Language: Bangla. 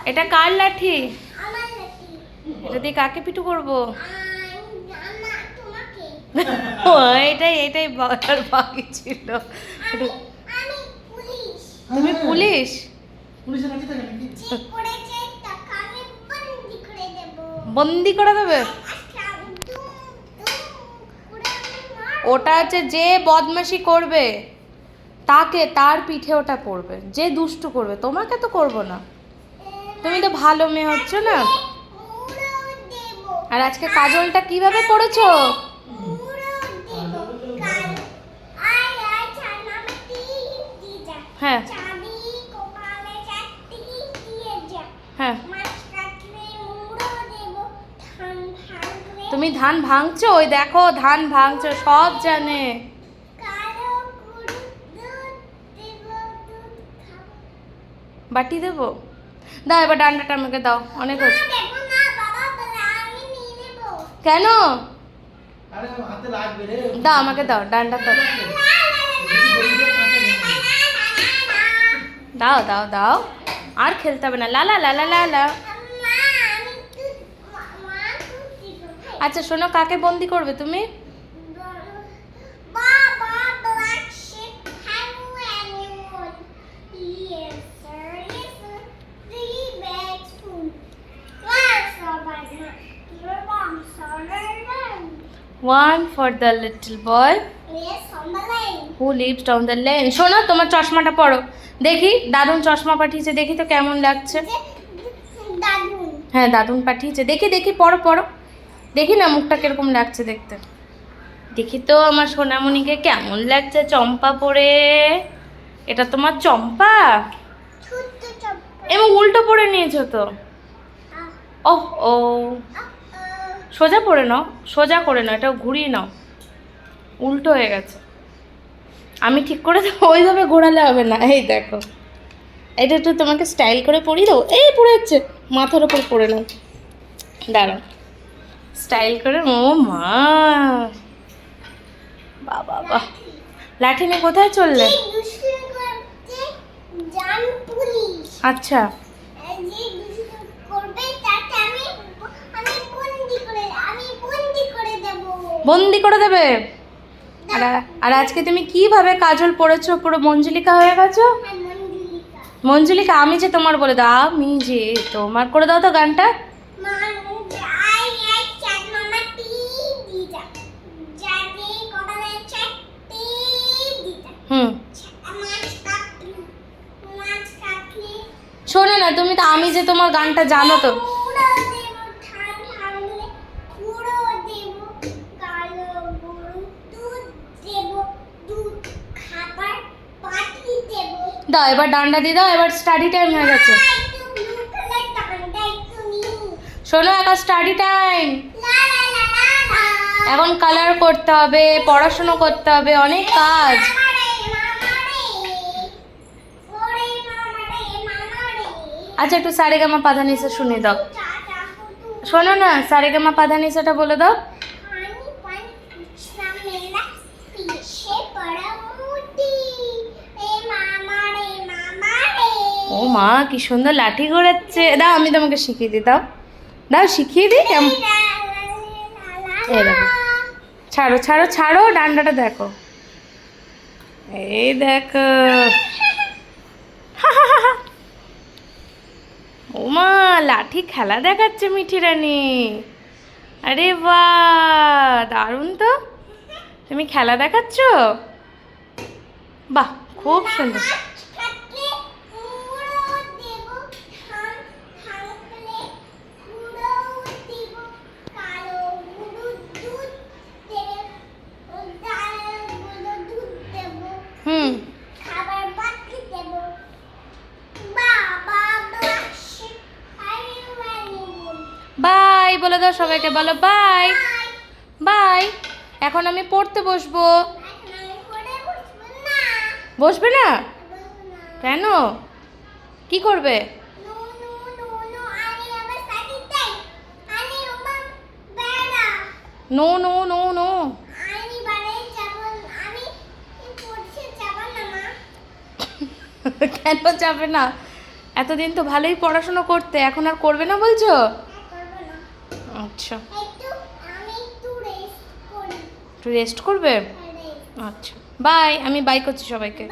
এটা কার লাঠি? এটা দিয়ে কাকে পিটু করবো? ও, এটাই এটাই বলার বাকি ছিল। তুমি পুলিশ? বন্দি করে দেবে? ওটা হচ্ছে যে বদমাশি করবে তাকে, তার পিঠে ওটা পড়বে। যে দুষ্টু করবে, তোমাকে তো করবো না। তুমি তো ভালো মেয়ে হচ্ছ না। আর আজকে কাজলটা কিভাবে করেছো? হ্যাঁ হ্যাঁ, তুমি ধান ভাঙছো? ওই দেখো ধান ভাঙছো, সব জানে। বাটি দেবো? দাও এবার ডান্ডাটা আমাকে দাও, অনেক হচ্ছে। কেন? দাও আমাকে, দাও ডান্ডাটা দাও দাও দাও। আর খেলতে হবে না। লালা লালা লালা। আচ্ছা শোনো, কাকে বন্দি করবে তুমি? One for the little boy who lives down the lane. শোনো, তোমার চশমাটা পরো দেখি। দাদুন চশমা পাঠিয়েছে, দেখি তো কেমন লাগছে। হ্যাঁ দাদুন পাঠিয়েছে, দেখি দেখি, পড়ো পড়ো দেখি না মুখটা কিরকম লাগছে দেখতে। দেখি তো আমার সোনামণিকে কেমন লাগছে চম্পা পরে। এটা তোমার চম্পা? এবং উল্টো পরে নিয়েছো তো। ওহ ও, সোজা পরে নাও, সোজা করে নাও, এটা ঘুরিয়ে নাও, উল্টো হয়ে গেছে। আমি ঠিক করে দেবো, ওইভাবে ঘোরালে হবে না। এই দেখো, এটা একটু তোমাকে স্টাইল করে পরিয়ে দেবো। এই পড়ে যাচ্ছে, মাথার ওপর পরে নাও, দাঁড়াও স্টাইল করে। ও মা, বাবা বাহ, লাঠি নিয়ে কোথায় চললে? আচ্ছা, বন্দি করে দেবে? আর আজকে তুমি কিভাবে কাজল পড়েছো, পুরো মঞ্জুলিকা হয়ে গেছো। মঞ্জুলিকা, আমি যে তোমার বলে দাও, আমি যে তোমার করে দাও তো গানটা। হুম, শোনো না, তুমি তো আমি যে তোমার গানটা জানো তো। দাও এবার ডান্ডা দিয়ে দাও, এবার স্টাডি টাইম হয়ে গেছে। শোনো, এখন স্টাডি টাইম, এখন কালার করতে হবে, পড়াশুনো করতে হবে, অনেক কাজ। আচ্ছা একটু সারেগামা পাধানিসা শুনে দাও। শোনো না, সারেগামা পাধানিসাটা বলে দাও। ও মা, কি সুন্দর লাঠি ঘোরাচ্ছে। দাও আমি তোমাকে শিখিয়ে দিই, দাও দাও শিখিয়ে দিই কেমন। এই দেখো, ছাড়ো ছাড়ো ছাড়ো, ডান্ডাটা দেখো, এই দেখো। ও মা, লাঠি খেলা দেখাচ্ছে মিঠি রানী। আরে বাহ, দারুণ তো, তুমি খেলা দেখাচ্ছ, বাহ খুব সুন্দর। হুম, বাই বলে দাও সবাইকে, বলো বাই বাই। এখন আমি পড়তে বসবো। বসবে না কেন? কি করবে? নো নো নো নো, কেন যাবে না? এতদিন তো ভালোই পড়াশোনা করতে, এখন আর করবে না বলছো? আচ্ছা, একটু রেস্ট করবে। আচ্ছা, বাই। আমি বাই করছি সবাইকে।